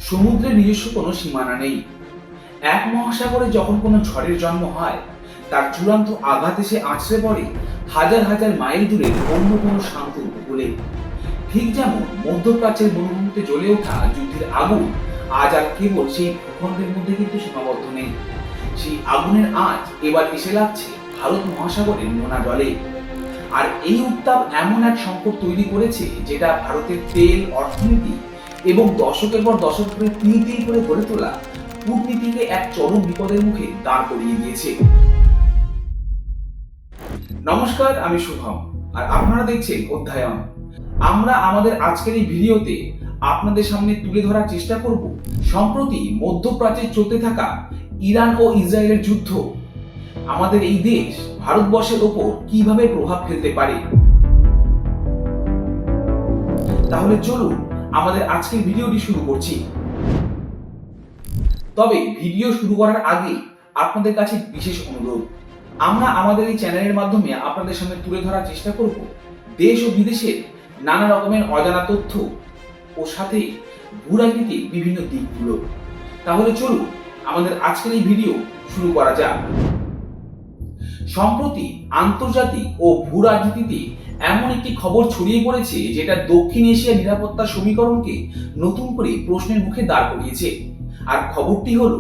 সমুদ্রের নিজস্ব কোনো সীমানা নেই। এক মহাসাগরে যখন কোনো ঝড়ের জন্ম হয়, তার চূড়ান্ত আঘাত এসে আছড়ে পড়ে হাজার হাজার মাইল দূরে অন্য কোনো শান্ত উপকূলে। ঠিক যেমন মধ্যপ্রাচ্যের মরুভূমিতে জ্বলে ওঠা যুদ্ধের আগুন আজ আর কেবল সেই ভূখণ্ডের মধ্যে কিন্তু সীমাবদ্ধ নেই। সেই আগুনের আঁচ এবার এসে লাগছে ভারত মহাসাগরের নোনা জলে। আর এই উত্তাপ এমন এক সংকট তৈরি করেছে, যেটা ভারতের তেল, অর্থনীতি এবং দশকের পর দশক ধরে তিল তিল করে গড়ে তোলা কূটনীতিকে এক চরম বিপদের মুখে দাঁড় করিয়ে দিয়েছে। নমস্কার, আমি শুভম, আর আপনারা দেখছেন অধ্যায়ন। আমরা আমাদের আজকের এই ভিডিওতে আপনাদের সামনে তুলে ধরার চেষ্টা করব সম্প্রতি মধ্যপ্রাচ্যে চলতে থাকা ইরান ও ইসরায়েলের যুদ্ধ আমাদের এই দেশ ভারতবর্ষের ওপর কিভাবে প্রভাব ফেলতে পারে। তাহলে চলুন আমাদের আজকের ভিডিওটি শুরু করছি। তবে ভিডিও শুরু করার আগে আপনাদের কাছে বিশেষ অনুরোধ, আমরা আমাদের এই চ্যানেলের মাধ্যমে আপনাদের সামনে তুলে ধরার চেষ্টা করব দেশ ও বিদেশের নানা রকমের অজানা তথ্য ও সাথে ভূরাজনীতির বিভিন্ন দিকগুলো। তাহলে চলুন আমাদের আজকের এই ভিডিও শুরু করা যাক। সম্প্রতি আন্তর্জাতিক ও ভূরাজনীতিতে এমন একটি খবর ছড়িয়ে পড়েছে, যেটা দক্ষিণ এশিয়ার নিরাপত্তা সমীকরণকে নতুন করে প্রশ্নের মুখে দাঁড় করিয়েছে। আর খবরটি হলো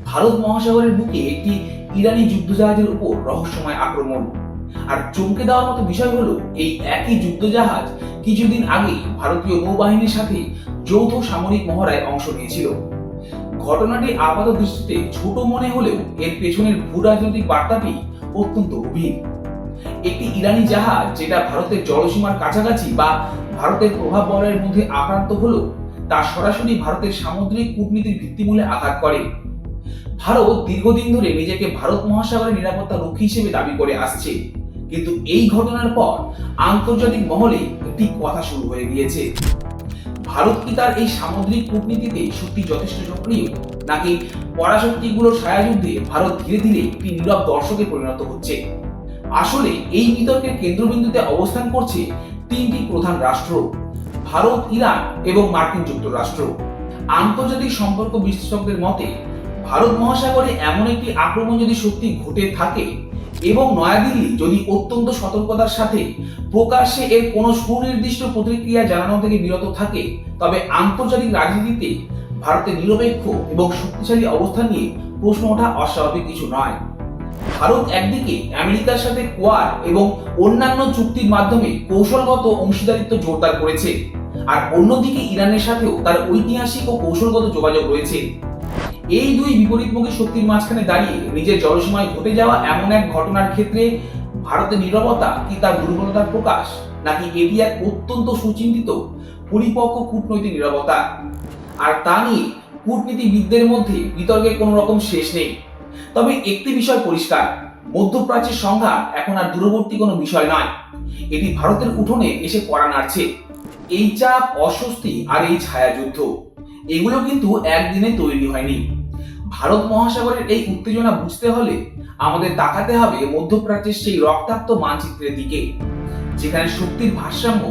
ভারত মহাসাগরের বুকে একটি ইরানি যুদ্ধজাহাজের উপর রহস্যময় আক্রমণ। আর চমকে দেওয়ার মতো বিষয় হলো, এই একই যুদ্ধজাহাজ কিছুদিন আগে ভারতীয় নৌবাহিনীর সাথে যৌথ সামরিক মহড়ায় অংশ নিয়েছিল। ঘটনাটি আপাত দৃষ্টিতে ছোট মনে হলেও এর পেছনের ভূরাজনৈতিক বার্তাটি অত্যন্ত গভীর। একটি ইরানি জাহাজ যেটা ভারতের জলসীমার কাছাকাছি বা ভারতের প্রভাব বলয়ের মধ্যে আক্রান্ত হলো, তা সরাসরি ভারতের সামুদ্রিক কূটনীতির ভিত্তিমূলে আঘাত করে। ভারত দীর্ঘদিন ধরে নিজেকে ভারত মহাসাগরের নিরাপত্তা রক্ষী হিসেবে দাবি করে আসছে, কিন্তু এই ঘটনার পর আন্তর্জাতিক মহলে একটি কথা শুরু হয়ে গিয়েছে। ভারত কি তার এই সামুদ্রিক কূটনীতিতে সত্যি যথেষ্ট সক্রিয়, নাকি পরাশক্তিগুলোর ছায়াযুদ্ধে ভারত ধীরে ধীরে একটি নীরব দর্শকে পরিণত হচ্ছে? আসলে এই বিতর্কের কেন্দ্রবিন্দুতে অবস্থান করছে তিনটি প্রধান রাষ্ট্র: ভারত, ইরান এবং মার্কিন যুক্তরাষ্ট্র। আন্তর্জাতিক সম্পর্ক বিশ্লেষকদের মতে, ভারত মহাসাগরে এমন একটি আক্রমণ যদি সত্যি ঘটে থাকে এবং নয়াদিল্লি যদি অত্যন্ত সতর্কতার সাথে প্রকাশ্যে এর কোনো সুনির্দিষ্ট প্রতিক্রিয়া জানানো থেকে বিরত থাকে, তবে আন্তর্জাতিক রাজনীতিতে ভারতের নিরপেক্ষ এবং শক্তিশালী অবস্থান নিয়ে প্রশ্ন ওঠা অস্বাভাবিক কিছু নয়। ভারত একদিকে আমেরিকার সাথে কোয়াড এবং অন্যান্য চুক্তির মাধ্যমে কৌশলগত অংশীদারিত্ব জোরদার করেছে, আর অন্যদিকে ইরানের সাথেও তার ঐতিহাসিক ও কৌশলগত যোগাযোগ রয়েছে। এই দুই বিপরীতমুখী শক্তির মাঝখানে দাঁড়িয়ে নিজের জলসীমায় ঘটে যাওয়া এমন এক ঘটনার ক্ষেত্রে ভারতের নীরবতা কি তার দুর্বলতার প্রকাশ, নাকি এটি এক অত্যন্ত সুচিন্তিত পরিপক্ক কূটনৈতিক নীরবতা? আর তা নিয়ে কূটনীতিবিদদের মধ্যে বিতর্কের কোনো রকম শেষ নেই। তবে একটি বিষয় পরিষ্কার, মধ্যপ্রাচ্যের সংঘাত এখন আর দূরবর্তী কোনো বিষয় নয়, এটি ভারতের উঠোনে এসে কড়া নাড়ছে। এই চাপ, অস্বস্তি আর এই ছায়াযুদ্ধ, এগুলো কিন্তু একদিনে তৈরি হয়নি। ভারত মহাসাগরের এই উত্তেজনা বুঝতে হলে আমাদের তাকাতে হবে মধ্যপ্রাচ্যের সেই রক্তাক্ত মানচিত্রের দিকে, যেখানে শক্তির ভারসাম্য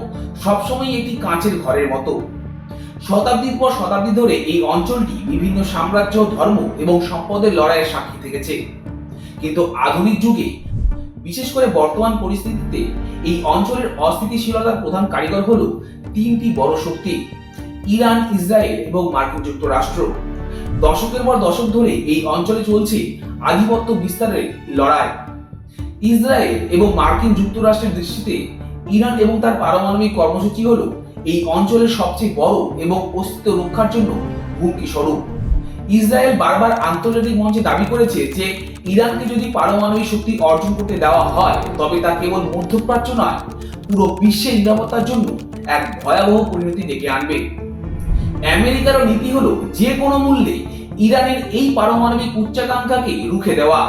সবসময় একটি কাঁচের ঘরের মতো। শতাব্দীর পর শতাব্দী ধরে এই অঞ্চলটি বিভিন্ন সাম্রাজ্য, ধর্ম এবং সম্পদের লড়াইয়ের সাক্ষী থেকেছে। কিন্তু আধুনিক যুগে, বিশেষ করে বর্তমান পরিস্থিতিতে, এই অঞ্চলের অস্থিতিশীলতার প্রধান কারিগর হলো তিনটি বড় শক্তি: ইরান, ইসরায়েল এবং মার্কিন যুক্তরাষ্ট্র। দশকের পর দশক ধরে এই অঞ্চলে চলছে আধিপত্য বিস্তারের লড়াই। ইসরায়েল এবং মার্কিন যুক্তরাষ্ট্রের দৃষ্টিতে ইরান এবং তার পারমাণবিক কর্মসূচি হলো এই অঞ্চলের সবচেয়ে বড় এবং অস্তিত্ব রক্ষার জন্য হুমকি স্বরূপ। ইসরায়েল বারবার আন্তর্জাতিক মঞ্চে দাবি করেছে যে ইরানকে যদি পারমাণবিক শক্তি অর্জন করতে দেওয়া হয়, তবে তা কেবল মধ্যপ্রাচ্য নয়, পুরো বিশ্বের নিরাপত্তার জন্য এক ভয়াবহ পরিণতি ডেকে আনবে। আমেরিকারও নীতি হলো যে কোনো মূল্যে ইরানের এই পারমাণবিক উচ্চাকাঙ্ক্ষাকে রুখে দেওয়া।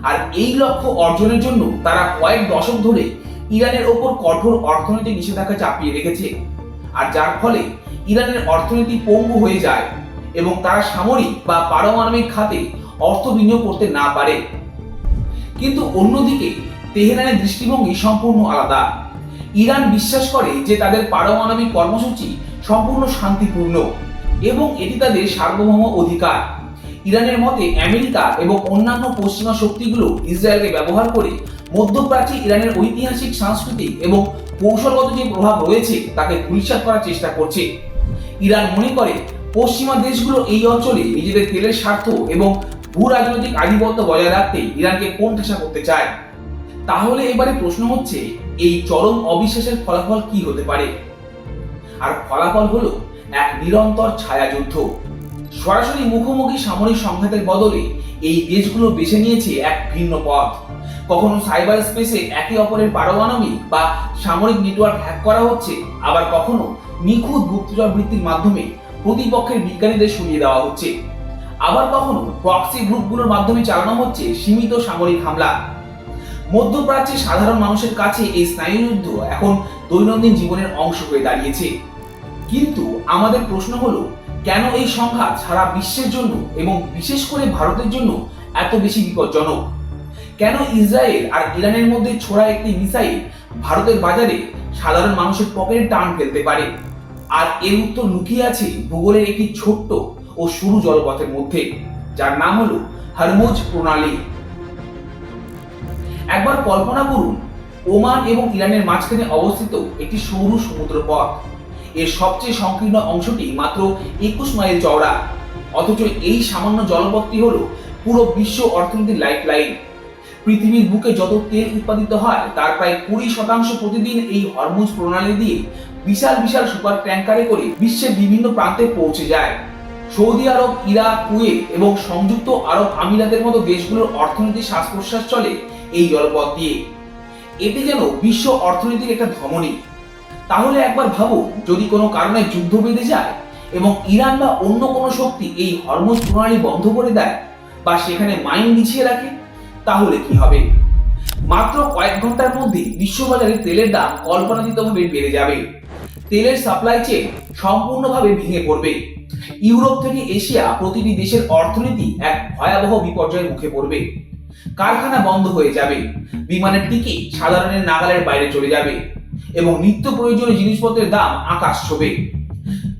আর এই লক্ষ্য অর্জনের জন্য তারা কয়েক দশক ধরে ইরানের ওপর কঠোর অর্থনৈতিক নিষেধাজ্ঞা চাপিয়ে রেখেছে, আর যার ফলে ইরানের অর্থনীতি পঙ্গু হয়ে যায় এবং তারা সামরিক বা পারমাণবিক খাতে অর্থ বিনিয়োগ করতে না পারে। কিন্তু অন্যদিকে তেহরানের দৃষ্টিভঙ্গি সম্পূর্ণ আলাদা। ইরান বিশ্বাস করে যে তাদের পারমাণবিক কর্মসূচি সম্পূর্ণ শান্তিপূর্ণ। এবং এটি তাদের সার্বভৌম অধিকার। ইরানের মতে আমেরিকা এবং অন্যান্য পশ্চিমা শক্তিগুলো ইসরায়েলকে ব্যবহার করে মধ্যপ্রাচ্যে ইরানের ঐতিহাসিক, সাংস্কৃতিক এবং কৌশলগত যে প্রভাব রয়েছে তাকে ধূলিসাৎ করার চেষ্টা করছে। ইরান মনে করে পশ্চিমা দেশগুলো এই অঞ্চলে নিজেদের তেলের স্বার্থ এবং ভূ রাজনৈতিক আধিপত্য বজায় রাখতে ইরানকে কোণঠাসা করতে চায়। তাহলে এবারে প্রশ্ন হচ্ছে, এই চরম অবিশ্বাসের ফলাফল কি হতে পারে? আর ফলাফল হলো এক নিরন্তর ছায়াযুদ্ধ। সরাসরি মুখোমুখি সামরিক সংঘাতের বদলে এই দেশগুলো বেছে নিয়েছে এক ভিন্ন পথ। কখনো সাইবার স্পেসে একে অপরের পারমাণবিক বা সামরিক নেটওয়ার্ক হ্যাক করা হচ্ছে, আবার কখনো নিখুঁত গুপ্তচর বৃত্তির মাধ্যমে প্রতিপক্ষের বিজ্ঞানীদের সরিয়ে দেওয়া হচ্ছে, আবার কখনো প্রক্সি গ্রুপগুলোর মাধ্যমে চালানো হচ্ছে সীমিত সামরিক হামলা। মধ্যপ্রাচ্যে সাধারণ মানুষের কাছে এই স্নায়ুযুদ্ধ এখন দৈনন্দিন জীবনের অংশ হয়ে দাঁড়িয়েছে। কিন্তু আমাদের প্রশ্ন হলো, কেন এই সংঘাত সারা বিশ্বের জন্য এবং বিশেষ করে ভারতের জন্য এত বেশি বিপজ্জনক? কেন ইসরায়েল আর ইরানের মধ্যে ছোড়া একটি মিসাইল ভারতের বাজারে সাধারণ মানুষের পকেটে টান ফেলতে পারে? আর এর উত্তর লুকিয়ে আছে ভূগোলের একটি ছোট্ট ও সরু জলপথের মধ্যে, যার নাম হলো হরমুজ প্রণালী। একবার কল্পনা করুন, ওমান এবং ইরানের মাঝখানে অবস্থিত একটি সরু সমুদ্র পথ। এর সবচেয়ে সংকীর্ণ অংশটি মাত্র 21 মাইল চওড়া, অথচ এই সামান্য জলপথটি হলো পুরো বিশ্ব অর্থনীতির লাইফলাইন। পৃথিবীর বুকে যত তেল উৎপাদিত হয় তার প্রায় 20% প্রতিদিন এই হরমুজ প্রণালী দিয়ে বিশাল বিশাল সুপার ট্যাঙ্কারে করে বিশ্বের বিভিন্ন প্রান্তে পৌঁছে যায়। সৌদি আরব, ইরাক, কুয়েত এবং সংযুক্ত আরব আমিরাতের মতো দেশগুলোর অর্থনীতির শ্বাস প্রশ্বাস চলে এই জলপথ দিয়ে। এটি যেন বিশ্ব অর্থনীতির একটা ধমনী। তাহলে একবার ভাবুন, যদি কোনো কারণে যুদ্ধ বেঁধে যায় এবং ইরান বা অন্য কোনো শক্তি এই হরমুজ প্রণালী বন্ধ করে দেয় বা সেখানে মাইন বিছিয়ে রাখে, তাহলে কি হবে? মাত্র কয়েক ঘন্টার মধ্যে বিশ্ববাজারে তেলের দাম কল্পনাতীতভাবে বেড়ে যাবে। তেলের সাপ্লাই চেইন সম্পূর্ণভাবে ভেঙে পড়বে। ইউরোপ থেকে এশিয়া প্রতিটি দেশের অর্থনীতি এক ভয়াবহ বিপর্যয়ের মুখে পড়বে। কারখানা বন্ধ হয়ে যাবে, বিমানের টিকিট সাধারণের নাগালের বাইরে চলে যাবে এবং নিত্য প্রয়োজনীয় জিনিসপত্রের দাম আকাশ ছোঁবে।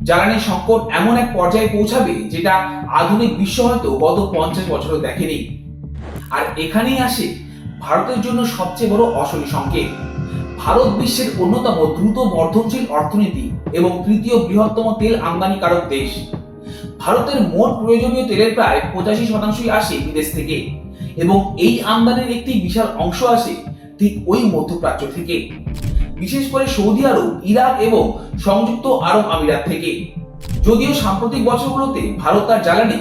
জ্বালানি সংকট এমন এক পর্যায়ে পৌঁছাবে যেটা আধুনিক বিশ্ব হয়তো গত 50 বছরও দেখেনি। আর এখানেই আসে ভারতের জন্য সবচেয়ে বড় অশনি সংকেত। ভারত বিশ্বের অন্যতম দ্রুত বর্ধনশীল অর্থনীতি এবং তৃতীয় বৃহত্তম তেল আমদানিকারক দেশ। ভারতের মোট প্রয়োজনীয় তেলের প্রায় 85% আসে বিদেশ থেকে এবং এই আমদানির একটি বিশাল অংশ আসে ঠিক ওই মধ্যপ্রাচ্য থেকে, বিশেষ করে সৌদি আরব, ইরাক এবং সংযুক্ত আরব আমিরাত থেকে। যদিও সাম্প্রতিক বছরগুলোতে ভারত তার জ্বালানি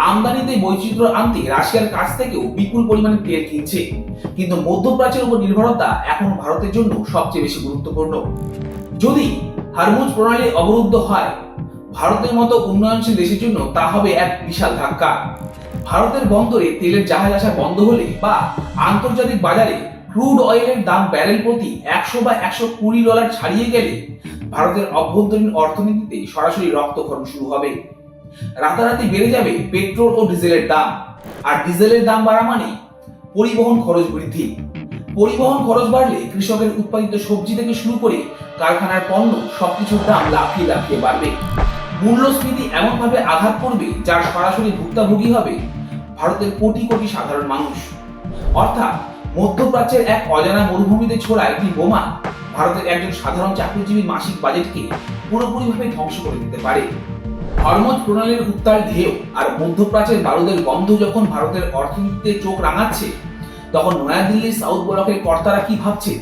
আমদানিতে বৈচিত্র্য আনতে রাশিয়ার কাছ থেকেও বিপুল পরিমাণে তেল কিনছে, কিন্তু মধ্যপ্রাচ্যের উপর নির্ভরতা এখন ভারতের জন্য সবচেয়ে বেশি গুরুত্বপূর্ণ। যদি হরমুজ প্রণালী অবরুদ্ধ হয়, ভারতের মতো উন্নয়নশীল দেশের জন্য তা হবে এক বিশাল ধাক্কা। ভারতের বন্দরে তেলের জাহাজ আসা বন্ধ হলে বা আন্তর্জাতিক বাজারে ক্রুড অয়েলের দাম ব্যারেল প্রতি 100 বা $120 ছাড়িয়ে গেলে ভারতের অভ্যন্তরীণ অর্থনীতিতে সরাসরি রক্তক্ষরণ শুরু হবে। রাতারাতি বেড়ে যাবে পেট্রোল ও ডিজেলের দাম, আর ডিজেলের দাম বাড়া মানে পরিবহন খরচ বৃদ্ধি। পরিবহন খরচ বাড়লে কৃষকের উৎপাদিত সবজি থেকে শুরু করে কারখানার পণ্য সবকিছুর দাম লাফিয়ে লাফিয়ে বাড়বে। মূল্যস্ফীতি এমনভাবে আঘাত করবে যার সরাসরি ভুক্তভোগী হবে ভারতের কোটি কোটি সাধারণ মানুষ। অর্থাৎ মধ্যপ্রাচ্যের এক অজানা মরুভূমিতে ছোড়া একটি বোমা ভারতের একজন সাধারণ চাকরিজীবীর মাসিক বাজেটকে পুরোপুরিভাবে ধ্বংস করে দিতে পারে। হরমুজ প্রণালীর উত্তাল ঢেউ আর মধ্যপ্রাচ্যের বারুদের গন্ধ যখন ভারতের অর্থনীতিতে চোখ রাঙাচ্ছে, তখন নয়াদিল্লির সাউথ ব্লকের কর্তারা কি ভাবছে?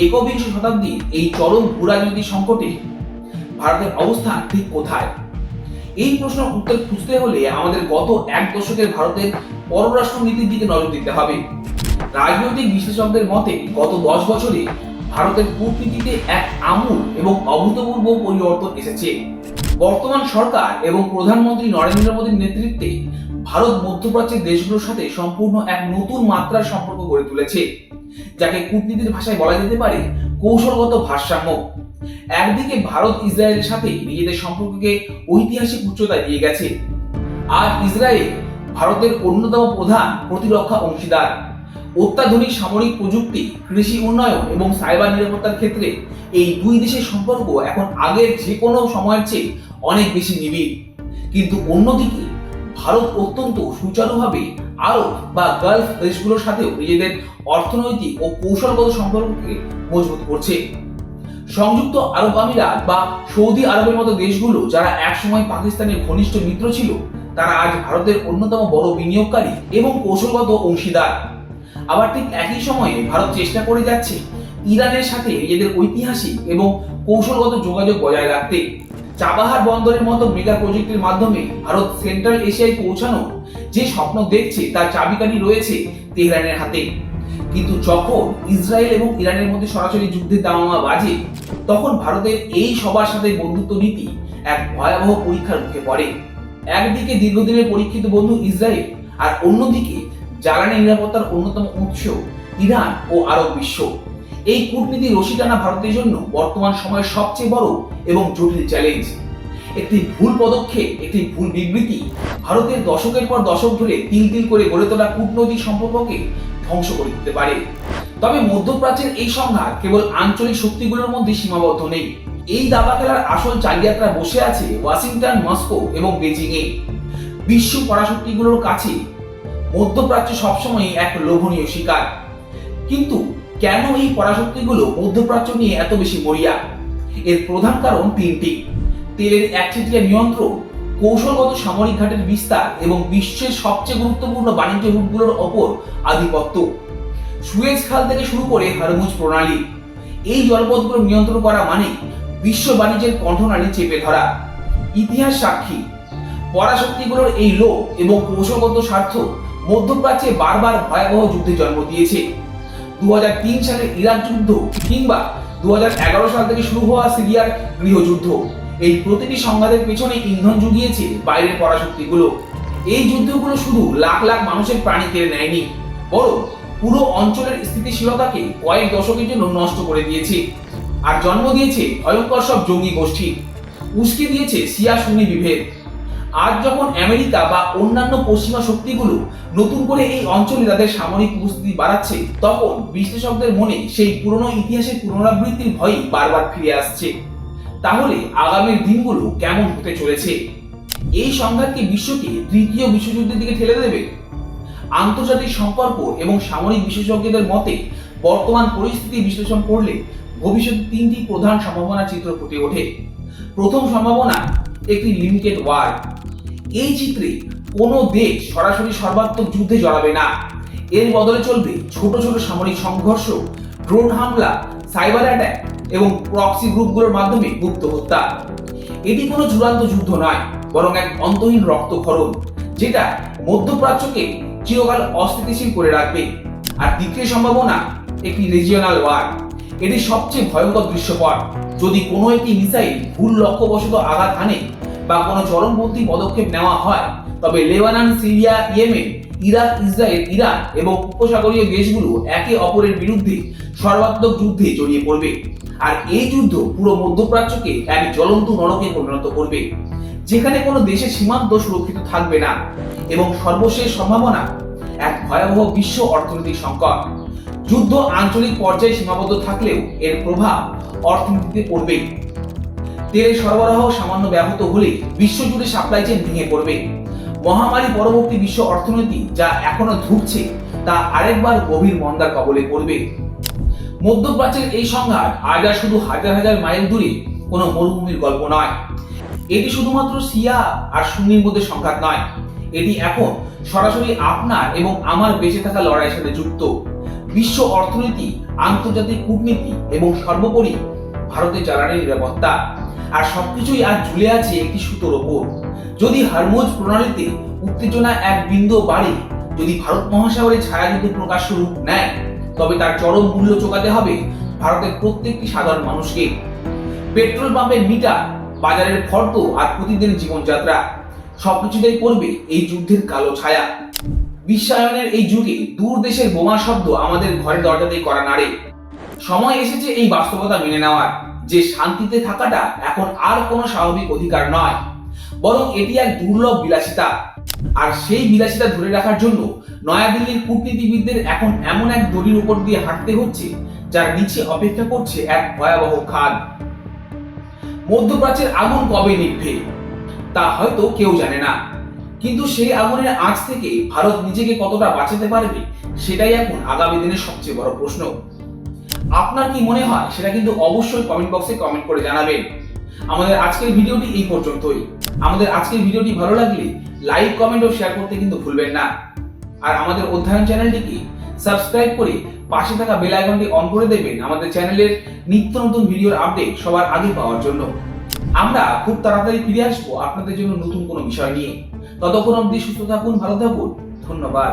একবিংশ শতাব্দীর এই চরম ভূরাজনৈতিক সংকটে ভারতের অবস্থান ঠিক কোথায়? এই প্রশ্নের উত্তর খুঁজতে হলে আমাদের গত এক দশকের ভারতের পররাষ্ট্র নীতির দিকে নজর দিতে হবে। রাজনৈতিক বিশ্লেষকদের মতে গত 10 বছরে ভারতের কূটনীতিতে এক আমূল এবং অভূতপূর্ব পরিবর্তন এসেছে। বর্তমান সরকার এবং প্রধানমন্ত্রী নরেন্দ্র মোদীর নেতৃত্বে ভারত মধ্যপ্রাচ্যের দেশগুলোর সাথে সম্পূর্ণ এক নতুন মাত্রার সম্পর্ক গড়ে তুলেছে, যাকে কূটনীতির ভাষায় বলা যেতে পারে কৌশলগত ভারসাম্য। একদিকে ভারত ইসরায়েলের সাথে নিজেদের সম্পর্ককে ঐতিহাসিক উচ্চতায় দিয়ে গেছে, আর ইসরায়েল ভারতের অন্যতম প্রধান প্রতিরক্ষা অংশীদার। অত্যাধুনিক সামরিক প্রযুক্তি, কৃষি উন্নয়ন এবং সাইবার নিরাপত্তার ক্ষেত্রে এই দুই দেশের সম্পর্ক এখন আগের যে কোনো সময়ের চেয়ে অনেক বেশি নিবিড়। কিন্তু অন্যদিকে ভারত অত্যন্ত সুচারুভাবে আরব বা গালফ দেশগুলোর সাথেও নিজেদের অর্থনৈতিক ও কৌশলগত সম্পর্ককে মজবুত করছে। সংযুক্ত আরব আমিরাত বা সৌদি আরবের মতো দেশগুলো যারা একসময় পাকিস্তানের ঘনিষ্ঠ মিত্র ছিল, তারা আজ ভারতের অন্যতম বড় বিনিয়োগকারী এবং কৌশলগত অংশীদার। আবার ঠিক একই সময়ে ভারত চেষ্টা করে যাচ্ছে ইরানের সাথে নিজেদের ঐতিহাসিক এবং কৌশলগত যোগাযোগ বজায় রাখতে। চাবাহার বন্দরের মতো মেগা প্রজেক্টের মাধ্যমে ভারত সেন্ট্রাল এশিয়ায় পৌঁছানো যে স্বপ্ন দেখছে তার চাবিকাঠি রয়েছে তেহরানের হাতে। কিন্তু যখন ইসরায়েল এবং ইরানের মধ্যে সরাসরি যুদ্ধের দামামা বাজে, তখন ভারতের এই সবার সাথে বন্ধুত্ব নীতি এক ভয়াবহ পরীক্ষার মুখে পড়ে। একদিকে দীর্ঘদিনের পরীক্ষিত বন্ধু ইসরায়েল, আর অন্যদিকে জ্বালানি নিরাপত্তার অন্যতম উৎস ইরান ও আরব বিশ্ব। এই কূটনীতি রশি টানা ভারতের জন্য বর্তমান সময়ের সবচেয়ে বড় এবং জটিল চ্যালেঞ্জ। একটি ভুল পদক্ষেপ, একটি ভুল বিবৃতি ভারতের দশকের পর দশক ধরে তিল তিল করে গড়ে তোলা কূটনৈতিক সম্পর্ককে ধ্বংস করে দিতে পারে। তবে মধ্যপ্রাচ্যের এই সংঘাত কেবল আঞ্চলিক শক্তিগুলোর মধ্যে সীমাবদ্ধ নেই। এই দাবা খেলার আসল চালিয়াতরা বসে আছে ওয়াশিংটন, মস্কো এবং বেজিং এ। বিশ্ব পরাশক্তিগুলোর কাছে মধ্যপ্রাচ্য সবসময় এক লোভনীয় শিকার। কিন্তু কেন এই পরাশক্তিগুলো মধ্যপ্রাচ্য নিয়ে এত বেশি মরিয়া? এর প্রধান কারণ তিনটি: তেলের একচেটিয়া নিয়ন্ত্রণ, কৌশলগত সামরিক ঘাটের বিস্তার এবং বিশ্বের সবচেয়ে গুরুত্বপূর্ণ বাণিজ্য রুটগুলোর ওপর আধিপত্য। সুয়েজ খাল থেকে শুরু করে হরমুজ প্রণালী, এই জলপথগুলো নিয়ন্ত্রণ করা মানে বিশ্ব বাণিজ্যের কণ্ঠনালী চেপে ধরা। ইতিহাস সাক্ষী, পরাশক্তিগুলোর এই লোভ এবং কৌশলগত স্বার্থ মধ্যপ্রাচ্যে বারবার ভয়াবহ যুদ্ধে জন্ম দিয়েছে। 2003 সালের ইরাক যুদ্ধ কিংবা 2011 সাল থেকে শুরু হওয়া সিরিয়ার গৃহযুদ্ধ, এই প্রতিটি সংঘাতের পেছনে ইন্ধন জুগিয়েছে বাইরের পরাশক্তিগুলো। এই যুদ্ধগুলো শুধু লাখ লাখ মানুষের প্রাণ কেড়ে নেয়নি, বরং পুরো অঞ্চলের স্থিতিশীলতাকে কয়েক দশকের জন্য নষ্ট করে দিয়েছে। আর জন্ম দিয়েছে ভয়ঙ্কর সব জঙ্গি গোষ্ঠী, উস্কে দিয়েছে শিয়া সুন্নি বিভেদ। আজ যখন আমেরিকা বা অন্যান্য পশ্চিমা শক্তিগুলো নতুন করে এই অঞ্চলে তাদের সামরিক উপস্থিতি বাড়াচ্ছে, তখন বিশ্লেষকদের মনে সেই পুরনো ইতিহাসের পুনরাবৃত্তির ভয়ই বারবার ফিরে আসছে। তাহলে আগামীর দিনগুলো কেমন হতে চলেছে? এই সংঘাত কি বিশ্বকে তৃতীয় বিশ্বযুদ্ধের দিকে ঠেলে দেবে? আন্তর্জাতিক সম্পর্ক এবং সামরিক বিশেষজ্ঞদের মতে বর্তমান পরিস্থিতি বিশ্লেষণ করলে ভবিষ্যতে তিনটি প্রধান সম্ভাবনার চিত্র ফুটে ওঠে। প্রথম সম্ভাবনা, একটি লিমিটেড ওয়ার। এই চিত্রে কোনো দেশ সরাসরি সর্বাত্মক যুদ্ধে জড়াবে না, এর বদলে চলবে ছোট ছোট সামরিক সংঘর্ষ, ড্রোন হামলা, সাইবার অ্যাটাক এবং প্রক্সি গ্রুপগুলোর মাধ্যমে গুপ্ত হত্যা। এটি কোনো চূড়ান্ত যুদ্ধ নয়, বরং এক অন্তহীন রক্তক্ষরণ, যেটা মধ্যপ্রাচ্যকে চিরকাল অস্থিতিশীল করে রাখবে। আর দ্বিতীয় সম্ভাবনা, একটি রিজিওনাল ওয়ার। এটি সবচেয়ে ভয়ঙ্কর দৃশ্যপট। যদি কোনো একটি মিসাইল ভুল লক্ষ্যবশত আঘাত হানে বা কোনো চরমপন্থী পদক্ষেপ নেওয়া হয়, তবে Lebanon, Syria, Yemen, Iraq, Israel, Iran এবং উপসাগরীয় দেশগুলো একে অপরের বিরুদ্ধে সর্বাত্মক যুদ্ধে জড়িয়ে পড়বে। আর এই যুদ্ধ পুরো মধ্যপ্রাচ্যকে এক জ্বলন্ত নরকে পরিণত করবে, যেখানে কোনো দেশের সীমান্ত সুরক্ষিত থাকবে না। এবং সর্বশেষ সম্ভাবনা, এক ভয়াবহ বিশ্ব অর্থনৈতিক সংকট। যুদ্ধ আঞ্চলিক পর্যায়ে সীমাবদ্ধ থাকলেও এর প্রভাব অর্থনীতিতে পড়বে। তেলের সরবরাহ সামান্য ব্যাহত হলে বিশ্বজুড়ে সাপ্লাই চেইন ভেঙে পড়বে। মহামারী পরবর্তী বিশ্ব অর্থনীতি যা এখনো ধুঁকছে, তা আরেকবার গভীর মন্দার কবলে পড়বে। মধ্যপ্রাচ্যের এই সংঘাত আজ আর শুধু হাজার হাজার মাইল দূরে কোনো মরুভূমির গল্প নয়। এটি শুধুমাত্র শিয়া আর সুন্নির মধ্যে সংঘাত নয়, এটি এখন সরাসরি আপনার এবং আমার বেঁচে থাকা লড়াইয়ের সাথে যুক্ত। বিশ্ব অর্থনীতি, আন্তর্জাতিক কূটনীতি এবং সর্বোপরি ভারতের জ্বালানি নিরাপত্তা, আর সবকিছুই আজ ঝুলে আছে একটি সুতোর ওপর। যদি হরমুজ প্রণালীতে উত্তেজনা এক বিন্দু বাড়ে, যদি ভারত মহাসাগরে ছায়াযুদ্ধ প্রকাশ্য রূপ নেয়, তবে তার চরম মূল্য চোকাতে হবে ভারতের প্রত্যেকটি সাধারণ মানুষকে। পেট্রোল পাম্পের মিটার, বাজারের ফর্দ আর প্রতিদিন জীবনযাত্রা, সবকিছুতেই পড়বে এই যুদ্ধের কালো ছায়া। বিশ্বায়নের এই যুগে দূর দেশের বোমা শব্দ আমাদের ঘরের দরজাতেই করা নাড়ে। সময় এসেছে এই বাস্তবতা মেনে নেওয়ার, যে শান্তিতে থাকাটা এখন আর কোনো স্বাভাবিক অধিকার নয়, বরং এটি এক দুর্লভ বিলাসিতা। আর সেই বিলাসিতা ধরে রাখার জন্য নয়াদিল্লির কূটনীতিবিদদের এখন এমন এক দড়ির উপর দিয়ে হাঁটতে হচ্ছে, যার নিচে অপেক্ষা করছে এক ভয়াবহ খাদ। মধ্যপ্রাচ্যের আগুন কবে নিভবে তা হয়তো কেউ জানে না। কিন্তু সেই আগুনের আঁচ থেকে ভারত নিজেকে কতটা বাঁচাতে পারবে সেটাই এখন আগামী দিনের সবচেয়ে বড় প্রশ্ন। আপনার কি মনে হয় সেটা কিন্তু অবশ্যই কমেন্ট বক্সে কমেন্ট করে জানাবেন। আমাদের আজকের ভিডিওটি এই পর্যন্তই। আমাদের আজকের ভিডিওটি ভালো লাগলে লাইক, কমেন্ট ও শেয়ার করতে কিন্তু ভুলবেন না। আর আমাদের অধ্যয়ন চ্যানেলটিকে সাবস্ক্রাইব করে পাশে থাকা বেল আইকনটি অন করে দেবেন আমাদের চ্যানেলের নিত্য নতুন ভিডিওর আপডেট সবার আগে পাওয়ার জন্য। আমরা খুব তাড়াতাড়ি ফিরে আসবো আপনাদের জন্য নতুন কোনো বিষয় নিয়ে। ততক্ষণ অবধি সুস্থ থাকুন, ভালো থাকুন। ধন্যবাদ।